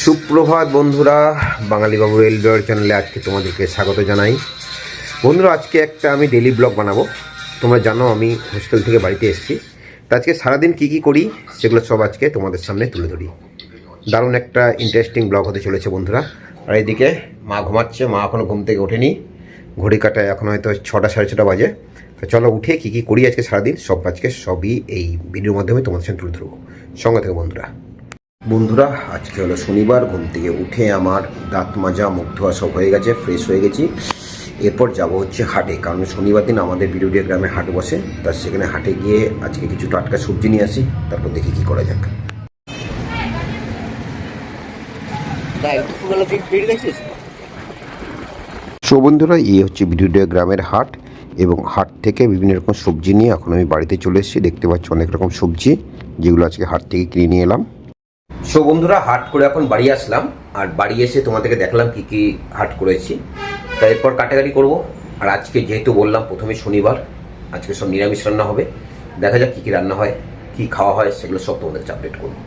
সুপ্রভাত বন্ধুরা, বাঙালি বাবু রেলওয়ে চ্যানেলে আজকে তোমাদেরকে স্বাগত জানাই। বন্ধুরা, আজকে একটা আমি ডেলি ব্লগ বানাবো। তোমরা জানো আমি হোস্টেল থেকে বাড়িতে এসেছি, তা আজকে সারাদিন কী কী করি সেগুলো সব আজকে তোমাদের সামনে তুলে ধরি। দারুণ একটা ইন্টারেস্টিং ব্লগ হতে চলেছে বন্ধুরা। আর এইদিকে মা ঘুমাচ্ছে, মা এখনও ঘুম থেকে ওঠেনি, ঘড়ি কাটায় এখন হয়তো 6টা সাড়ে 6টা বাজে। তো চলো উঠে কী কী করি আজকে সারাদিন সবই এই ভিডিওর মাধ্যমে তোমাদের সামনে তুলে ধরবো। সঙ্গে থেকে বন্ধুরা আজকে হলো শনিবার। ঘুম থেকে উঠে আমার দাঁত মাজা মুখ ধোয়া সব হয়ে গেছে, ফ্রেশ হয়ে গেছি। এরপর যাব হচ্ছে হাটে, কারণ শনিবার দিন আমাদের বিরুডিয়া গ্রামে হাট বসে। তার সেখানে হাটে গিয়ে আজকে কিছু টাটকা সবজি নিয়ে আসি, তারপর দেখি কী করা যাক। সো বন্ধুরা, এই হচ্ছে বিরুডিয়া গ্রামের হাট, এবং হাট থেকে বিভিন্ন রকম সবজি নিয়ে এখন আমি বাড়িতে চলে এসেছি। দেখতে পাচ্ছি অনেক রকম সবজি, যেগুলো আজকে হাট থেকে কিনে নিয়ে এলাম। সো বন্ধুরা, হাট করে এখন বাড়ি আসলাম, আর বাড়ি এসে তোমাদেরকে দেখলাম কী কী হাট করেছি। তারপর কাটাকাটি করব। আর আজকে যেহেতু বললাম প্রথমে শনিবার, আজকে সব নিরামিষ রান্না হবে। দেখা যাক কী কী রান্না হয়, কী খাওয়া হয়, সেগুলো সব তোমাদের আপডেট করবো।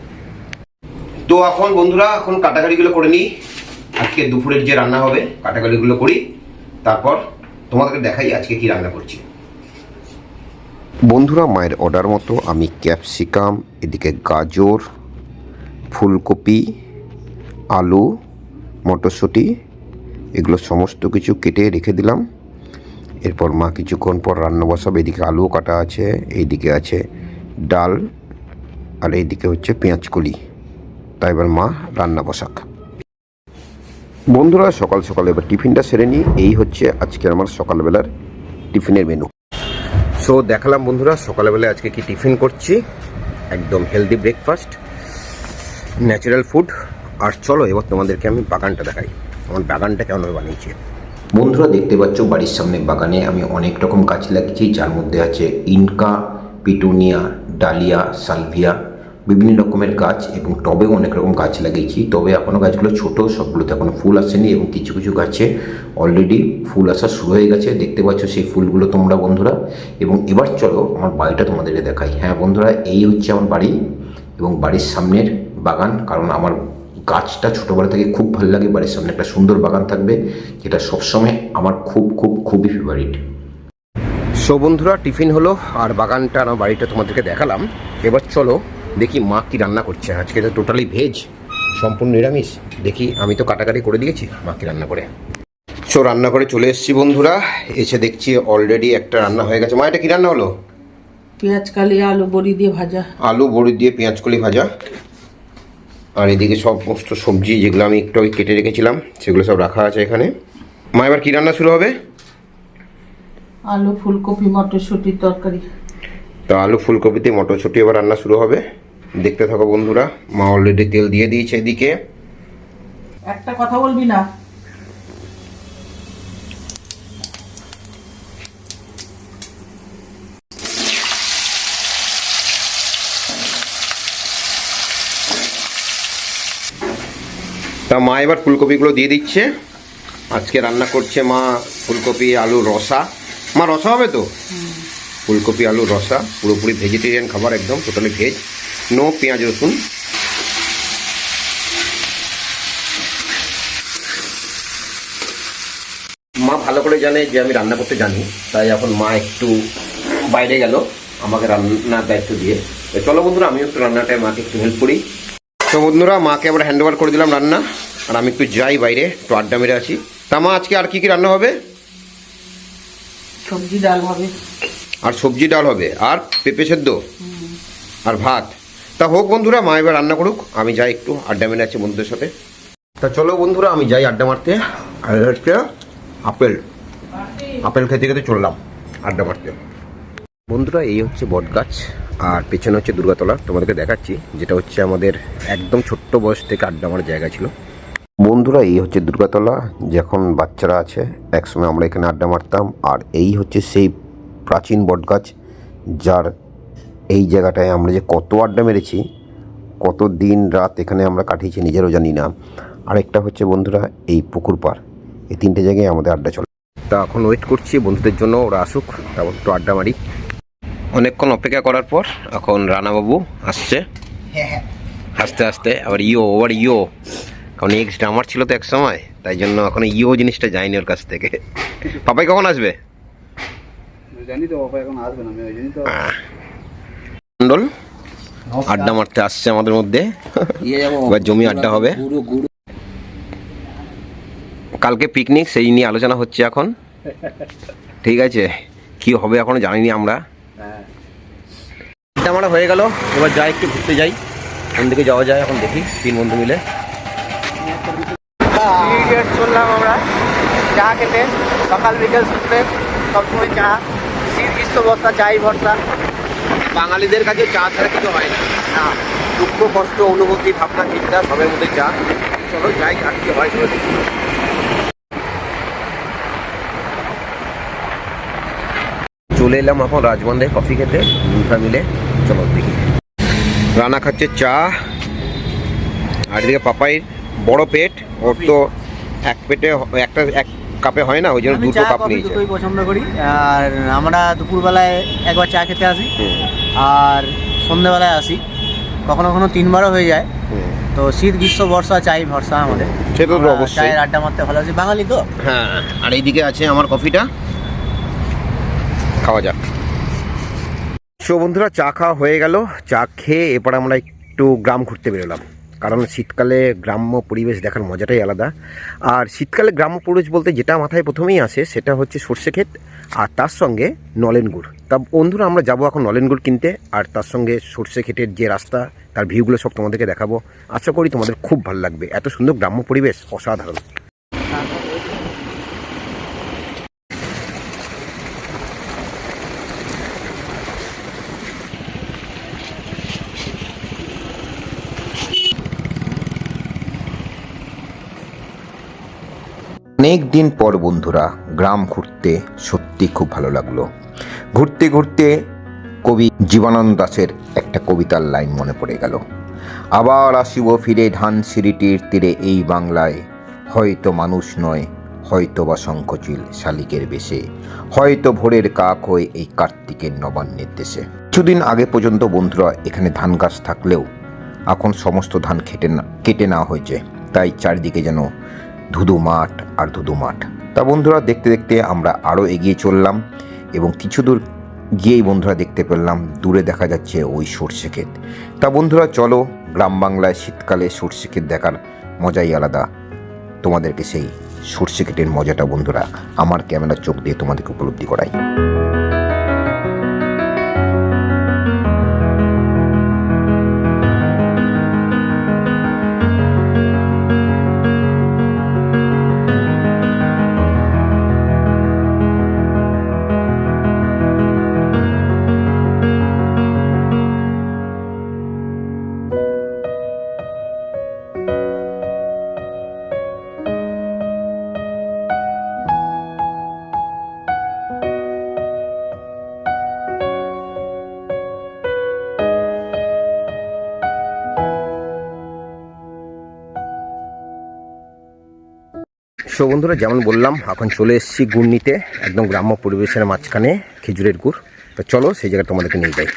তো এখন বন্ধুরা, এখন কাটাকাটিগুলো করে নিই। আজকে দুপুরের যে রান্না হবে কাটাকাটিগুলো করি, তারপর তোমাদেরকে দেখাই আজকে কি রান্না করছি। বন্ধুরা, মায়ের অর্ডার মতো আমি ক্যাপসিকাম, এদিকে গাজর, ফুলকপি, আলু, মটরশুঁটি এগুলো সমস্ত কিছু কেটে রেখে দিলাম। এরপর মা কিছুক্ষণ পর রান্না বসাবে। এদিকে আলুও কাটা আছে, এইদিকে আছে ডাল, আর এইদিকে হচ্ছে পেঁয়াজকলি। তাই এবার মা রান্না বসাক। বন্ধুরা, সকাল সকাল এবার টিফিনটা সেরে নিই। এই হচ্ছে আজকে আমার সকালবেলার টিফিনের মেনু। সো দেখালাম বন্ধুরা সকালবেলায় আজকে কি টিফিন করছি। একদম হেলদি ব্রেকফাস্ট, ন্যাচারাল ফুড। আর চলো এবার তোমাদেরকে আমি বাগানটা দেখাই, আমার বাগানটা কেমনভাবে বানিয়েছি। বন্ধুরা, দেখতে পাচ্ছ বাড়ির সামনে বাগানে আমি অনেক রকম গাছ লাগিয়েছি, যার মধ্যে আছে ইনকা, পিটুনিয়া, ডালিয়া, সালভিয়া, বিভিন্ন রকমের গাছ, এবং টবেও অনেক রকম গাছ লাগিয়েছি। তবে এখনও গাছগুলো ছোটো, সবগুলোতে এখনও ফুল আসেনি, এবং কিছু কিছু গাছে অলরেডি ফুল আসা শুরু হয়ে গেছে। দেখতে পাচ্ছ সেই ফুলগুলো তোমরা বন্ধুরা। এবং এবার চলো আমার বাড়িটা তোমাদেরকে দেখাই। হ্যাঁ বন্ধুরা, এই হচ্ছে আমার বাড়ি এবং বাড়ির সামনের বাগান। কারণ আমার গাছটা ছোটোবেলা থেকে খুব ভালো লাগে, বাড়ির সামনে একটা সুন্দর বাগান থাকবে, যেটা সবসময় আমার খুবই ফেভারিট। সো বন্ধুরা, টিফিন হলো আর বাগানটা আমার বাড়িটা তোমাদেরকে দেখালাম। এবার চলো দেখি মা কি রান্না করছে। আজকে তো টোটালি ভেজ, সম্পূর্ণ নিরামিষ। দেখি, আমি তো কাটাকাটি করে দিয়েছি, মা কি রান্না করে। সো রান্না করে চলে এসেছি বন্ধুরা। এসে দেখছি অলরেডি একটা রান্না হয়ে গেছে। মা, এটা কি রান্না হলো? পেঁয়াজকলি আলু বড়ি দিয়ে ভাজা। আলু বড়ি দিয়ে পেঁয়াজকলি ভাজা। আর এদিকে সমস্ত সবজি যেগুলো আমি একটু কেটে রেখেছিলাম সেগুলো সব রাখা আছে এখানে। মা, এবার কি রান্না শুরু হবে? আলু ফুলকপি মটরশুঁটির তরকারি। তো আলু ফুলকপিতে মটরশুঁটি এবার রান্না শুরু হবে। দেখতে থাকো বন্ধুরা। মা অলরেডি তেল দিয়ে দিয়েছে এদিকে। একটা কথা বলবি না। তা মা এবার ফুলকপিগুলো দিয়ে দিচ্ছে। আজকে রান্না করছে মা ফুলকপি আলু রসা। মা, রসা হবে তো? ফুলকপি আলু রসা, পুরোপুরি ভেজিটেরিয়ান খাবার, একদম টোটালি ভেজ, নো পেঁয়াজ রসুন। মা ভালো করে জানে যে আমি রান্না করতে জানি, তাই এখন মা একটু বাইরে গেল আমাকে রান্নার দায়িত্ব দিয়ে। চলো বন্ধুরা, আমি একটু রান্নাটায় মাকে একটু হেল্প করি। তো বন্ধুরা, মাকে আবার হ্যান্ড ওভার করে দিলাম রান্না, আর আমি একটু যাই বাইরে, একটু আড্ডা মেরে আছি। তা মা, আজকে আর কি কি রান্না হবে? সবজি ডাল হবে। আর সবজি ডাল হবে, আর পেঁপে সেদ্ধ, আর ভাত। তা হোক বন্ধুরা, মা এবার রান্না করুক, আমি যাই একটু আড্ডা মেরে আছি বন্ধুদের সাথে। তা চলো বন্ধুরা, আমি যাই আড্ডা মারতে। আর হচ্ছে আপেল খেতে খেতে চললাম আড্ডা মারতে। বন্ধুরা, এই হচ্ছে বট গাছ, আর পেছনে হচ্ছে দুর্গাতলা। তোমাদেরকে দেখাচ্ছি, যেটা হচ্ছে আমাদের একদম ছোট্ট বয়স থেকে আড্ডা মারার জায়গা ছিল। বন্ধুরা, এই হচ্ছে দুর্গাতলা, যখন বাচ্চারা আছে একসময় আমরা এখানে আড্ডা মারতাম। আর এই হচ্ছে সেই প্রাচীন বটগাছ, যার এই জায়গাটায় আমরা যে কত আড্ডা মেরেছি, কত দিন রাত এখানে আমরা কাটিয়েছি নিজেরও জানি না। আরেকটা হচ্ছে বন্ধুরা এই পুকুর পাড়। এই তিনটে জায়গায় আমাদের আড্ডা চলে। তা এখন ওয়েট করছি বন্ধুদের জন্য, ওরা আসুক, তারপর একটু আড্ডা মারি। অনেকক্ষণ অপেক্ষা করার পর এখন রানাবাবু আসছে। আস্তে আস্তে আবার ইও কারণ এক্স ড্রামার ছিল তো এক সময়, তাই জন্য এখনো ইও জিনিসটা যায়নি ওর কাছ থেকে। পাপাই কখন আসবে? জানি তো বাবা এখন আসবে না, আমি ওই জন্যই তো মন্ডল আড্ডা মারতে আসছে আমাদের মধ্যে। এবার জমি আড্ডা হবে। কালকে পিকনিক, সেই নিয়ে আলোচনা হচ্ছে এখন। ঠিক আছে, কি হবে এখনো জানিনি আমরা। আড্ডা মারা হয়ে গেল, এবার যাই একটু ঘুরতে যাই। কোন দিকে যাওয়া যায় এখন দেখি, 3 বন্ধু মিলে চললাম আমরা চা খেতে। সকাল বিকেল শুনতে সবসময় চা, শীত গ্রীষ্ম বর্ষা চাই ভরসা। বাঙালিদের কাছে চা ছাড়া কিছু হয় না। দুঃখ কষ্ট অনুভূতি ভাবনা চিন্তা সবের মধ্যে চা। চলো যাই, আর কি হয় চলো দেখি। চলে এলাম এখন রাজবন্ধে কফি খেতে, দুটা মিলে। চলো দেখি। রানা খাচ্ছে চা, আর এদিকে পাপাইয়ের বড় পেট, ওর তো এক পেটে এক কাপে হয় না, ওই জন্য দুটো কাপ নিয়েছে। দুটোই পছন্দ করি। আর আমরা দুপুরবেলায় একবার চা খেতে আসি, আর সন্ধ্যেবেলায় আসি, কখনো কখনো 3বারও হয়ে যায়। তো শীত গ্রীষ্ম বর্ষা চাই ভরসা আমাদের। সেটা তো অবশ্যই, চায়ের আড্ডা মারতে ভালোবাসি, বাঙালি তো। হ্যাঁ, আর এইদিকে আছে আমার কফিটা, খাওয়া যাক। সো বন্ধুরা, চা খাওয়া হয়ে গেল। চা খেয়ে এরপর আমরা একটু গ্রাম ঘুরতে বেরোলাম, কারণ শীতকালে গ্রাম্য পরিবেশ দেখার মজাটাই আলাদা। আর শীতকালে গ্রাম্য পরিবেশ বলতে যেটা মাথায় প্রথমেই আসে সেটা হচ্ছে সর্ষে ক্ষেত, আর তার সঙ্গে নলেন গুড়। তা বন্ধুরা, আমরা যাবো এখন নলেন গুড় কিনতে, আর তার সঙ্গে সর্ষে ক্ষেতের যে রাস্তা, তার ভিউগুলো সব তোমাদেরকে দেখাবো। আশা করি তোমাদের খুব ভালো লাগবে, এত সুন্দর গ্রাম্য পরিবেশ, অসাধারণ। অনেক দিন পর বন্ধুরা গ্রাম ঘুরতে সত্যি খুব ভালো লাগলো। ঘুরতে ঘুরতে কবি জীবনানন্দ দাশের একটা কবিতার লাইন মনে পড়ে গেল। আবার আসিব ফিরে ধানসিঁড়িটির তীরে এই বাংলায়, হয়তো মানুষ নয়, হয়তো বা শঙ্খচিল শালিকের বেশে, হয়তো ভোরের কাক হয়ে এই কার্তিকের নবান্নের দেশে। কিছুদিন আগে পর্যন্ত বন্ধুরা এখানে ধান গাছ থাকলেও এখন সমস্ত ধান কেটে নেওয়া হয়েছে, তাই চারিদিকে যেন ধুধু মাঠ আর ধুধু মাঠ। তা বন্ধুরা, দেখতে দেখতে আমরা আরও এগিয়ে চললাম, এবং কিছু দূর গিয়েই বন্ধুরা দেখতে পেলাম দূরে দেখা যাচ্ছে ওই সর্ষে ক্ষেত। তা বন্ধুরা চলো, গ্রাম বাংলায় শীতকালে সর্ষে ক্ষেত দেখার মজাই আলাদা। তোমাদেরকে সেই সর্ষে ক্ষেতের মজাটা বন্ধুরা আমার ক্যামেরার চোখ দিয়ে তোমাদেরকে উপলব্ধি করাই। সো বন্ধুরা, যেমন বললাম এখন চলে এসেছি গুড় নিতে, একদম গ্রাম্য পরিবেশের মাঝখানে খেজুরের গুড়। তো চলো সেই জায়গায় তোমাদেরকে নিয়ে যাই।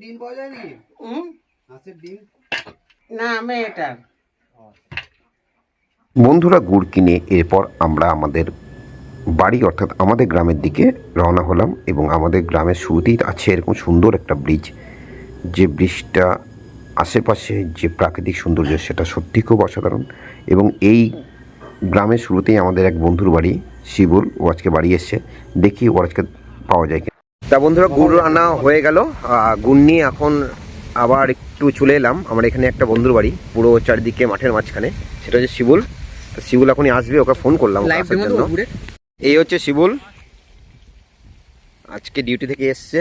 ডিম পাওয়া যায় নাকি? হাঁসের ডিম না, মেয়েটা বন্ধুরা গুড় কিনে এরপর আমরা আমাদের বাড়ি অর্থাৎ আমাদের গ্রামের দিকে রওনা হলাম, এবং আমাদের গ্রামের শুরুতেই আছে এরকম সুন্দর একটা ব্রিজ। যে ব্রিজটা আশেপাশে যে প্রাকৃতিক সৌন্দর্য সেটা সত্যি খুব অসাধারণ। এবং এই গ্রামের শুরুতেই আমাদের এক বন্ধুর বাড়ি, শিবুল, ও আজকে বাড়ি এসছে, দেখি ওর আজকে পাওয়া যায় কিনা। তা বন্ধুরা, গুড় রান্না হয়ে গেল। গুড় নিয়ে এখন আবার একটু চলে এলাম আমরা এখানে একটা বন্ধুর বাড়ি, পুরো চারিদিকে মাঠের মাঝখানে, সেটা হচ্ছে শিবুল। তো শিবুল এখনই আসবে, ওকে ফোন করলাম আসার জন্য। এই হচ্ছে শিবুল, আজকে ডিউটি থেকে এসছে।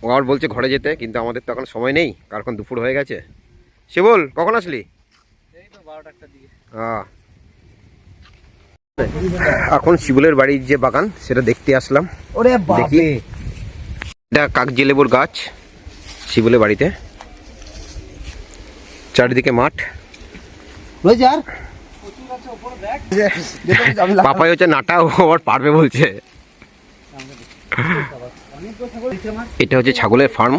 ও আর বলছে ঘরে যেতে, কিন্তু আমাদের তো এখন সময় নেই, কারণ দুপুর হয়ে গেছে। শিবুল কখন আসলি? এখন শিবুলের বাড়ির যে বাগান সেটা দেখতে আসলাম। ওরে দেখি এটা কাগজি লেবুর গাছ শিবুলের বাড়িতে, চারিদিকে মাঠ। পাপাই হচ্ছে নাটা, ও আবার পারবে বলছে। এটা হচ্ছে ছাগলের ফার্ম,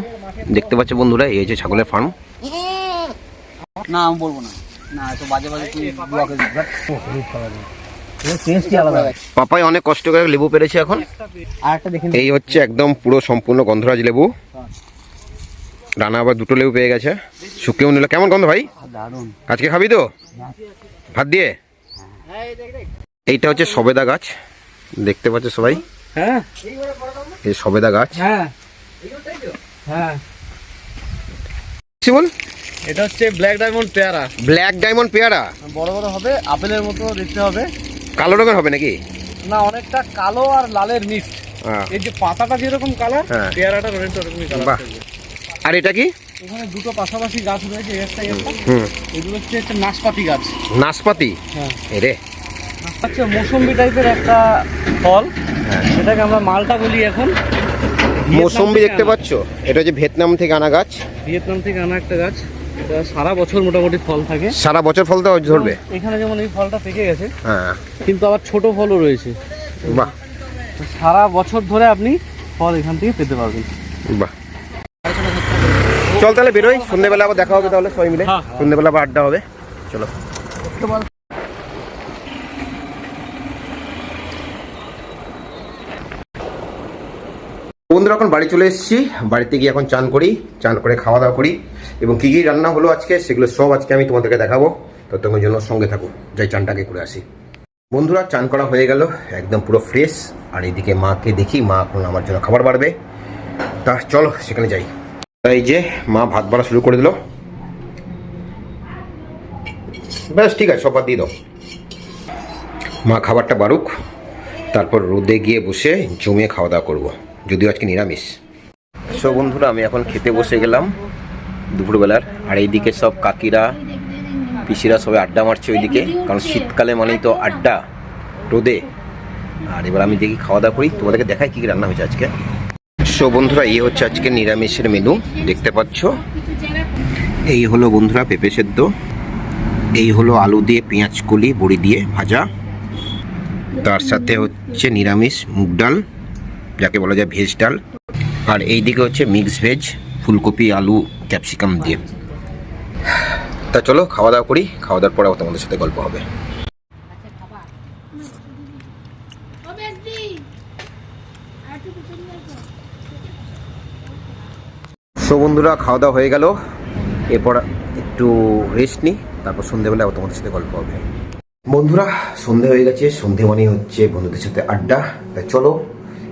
দেখতে পাচ্ছ বন্ধুরা, এই হচ্ছে ছাগলের ফার্ম। না আমি বলবো না, না এত বাজে বাজে তুই টেস্টই আলাদা। পাপাই অনেক কষ্ট করে লেবু পেরেছে এখন। আর একটা দেখেন, এই হচ্ছে একদম পুরো সম্পূর্ণ গন্ধরাজ লেবু। রানা আবার দুটো লেবু পেয়ে গেছে, শুকিয়েও নিল। কেমন গন্ধ ভাই? দারুণ। আজকে খাবি তো ভাত দিয়ে? এইটা হচ্ছে সবেদা গাছ, দেখতে পাচ্ছ সবাই। হ্যাঁ এই সবেদা গাছ। হ্যাঁ হ্যাঁ, শিবুল এটা হচ্ছে ব্ল্যাক ডায়মন্ড পেয়ারা। ব্ল্যাক ডায়মন্ড পেয়ারা বড় বড় হবে, আপেলের মতো দেখতে হবে। কালো রঙের হবে নাকি? না, অনেকটা কালো আর লালের মিক্স। হ্যাঁ। এই যে পাতাটা যেরকম কালার, হ্যাঁ। পেয়ারাটা ওরকমই কালার। বাহ। আর এটা কি? এখানে দুটো পাশাপাশি গাছ রয়েছে, একটা একটা। হুম, এগুলো হচ্ছে একটা নাশপাতি গাছ। নাশপাতি। হ্যাঁ, এরে হচ্ছে মৌসুম্বি টাইপের একটা ফল, এটাকে আমরা মালটা বলি এখন। মৌসুম্বি দেখতে পাচ্ছ, এটা হচ্ছে ভিয়েতনাম থেকে আনা গাছ। ভিয়েতনাম থেকে আনা একটা গাছ, এটা সারা বছর মোটামুটি ফল থাকে। সারা বছর ফল তো ধরবে। এখানে যেমন এই ফলটা পেকে গেছে, হ্যাঁ। কিন্তু আবার ছোট ফলও রয়েছে। বাহ, সারা বছর ধরে আপনি ফল এখান থেকে পেতে পারবেন। বাহ। চল তাহলে বেরোই, সন্ধ্যেবেলা আবার দেখা হবে তাহলে সবাই মিলে। হ্যাঁ। সন্ধ্যেবেলা আবার আড্ডা হবে, চলো। বন্ধুরা এখন বাড়ি চলে এসেছি, বাড়িতে গিয়ে এখন চান করি, চান করে খাওয়া দাওয়া করি, এবং কী কী রান্না হলো আজকে সেগুলো সব আজকে আমি তোমাদেরকে দেখাবো। ততক্ষণের জন্য সঙ্গে থাকো, যাই চানটাকে করে আসি। বন্ধুরা চান করা হয়ে গেল, একদম পুরো ফ্রেশ। আর এইদিকে মাকে দেখি, মা এখন আমার জন্য খাবার বাড়বে, তা চলো সেখানে যাই। এই যে মা ভাত বাড়া শুরু করে দিল। ব্যাস ঠিক আছে, সব ভাত দিয়ে দাও। মা খাবারটা বাড়ুক, তারপর রোদে গিয়ে বসে জমিয়ে খাওয়া দাওয়া করবো, যদিও আজকে নিরামিষ। সব বন্ধুরা আমি এখন খেতে বসে গেলাম দুপুরবেলার। আর এইদিকে সব কাকিরা পিসিরা সবাই আড্ডা মারছে ওইদিকে, কারণ শীতকালে মানেই তো আড্ডা রোদে। আর এবার আমি দেখি খাওয়া দাওয়া করি, তোমাদেরকে দেখাই কী কী রান্না হয়েছে আজকে। সো বন্ধুরা এই হচ্ছে আজকে নিরামিষের মেনু, দেখতে পাচ্ছ। এই হলো বন্ধুরা পেঁপে সেদ্ধ, এই হলো আলু দিয়ে পেঁয়াজ কলি বড়ি দিয়ে ভাজা, তার সাথে হচ্ছে নিরামিষ মুগ ডাল, যাকে বলা যায় ভেজ ডাল। আর এই দিকে হচ্ছে মিক্স ভেজ, ফুলকপি আলু ক্যাপসিকাম দিয়ে। তা চলো খাওয়া দাওয়া করি, খাওয়া দাওয়ার পর আবার তোমাদের সাথে গল্প হবে। সো বন্ধুরা খাওয়া দাওয়া হয়ে গেল, এরপর একটু রেস্ট নিই, তারপর সন্ধ্যেবেলা আবার তোমাদের সাথে গল্প হবে। বন্ধুরা সন্ধে হয়ে গেছে, সন্ধে মানে হচ্ছে বন্ধুদের সাথে আড্ডা। তাই চলো,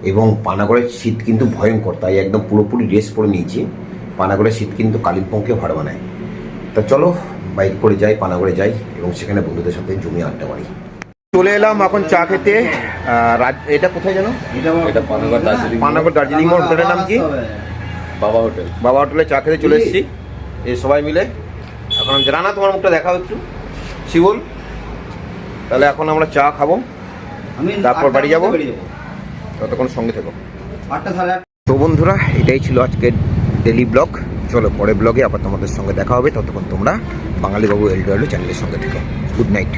এবং পানাগড়ের শীত কিন্তু ভয়ঙ্কর, তাই একদম পুরোপুরি ড্রেস পরে নিয়েছি। পানাগড়ের শীত কিন্তু কালিম্পংকে ভাড় বানায়। তা চলো বাইক করে যাই, পানাগড়ে যাই, এবং সেখানে বন্ধুদের সাথে জমিয়ে আড্ডা মারি। চলে এলাম এখন চা খেতে। এটা কোথায় জানো? এটা পানাগড় দার্জিলিং। পানাগড় দার্জিলিং মোড়, হোটেলের নাম কি? বাবা হোটেল। বাবা হোটেলে চা খেতে চলে এসেছি এই সবাই মিলে। এখন রানা তোমার মুখটা দেখাও একটু, শিবুল। তাহলে এখন আমরা চা খাবো, তারপর বাড়ি যাবো, ততক্ষণ সঙ্গে থেকো। তো বন্ধুরা এটাই ছিল আজকের ডেলি ব্লগ। চলো পরের ব্লগে আবার তোমাদের সঙ্গে দেখা হবে, ততক্ষণ তোমরা বাঙালি বাবু এলডো চ্যানেলের সঙ্গে থেকো। Good night.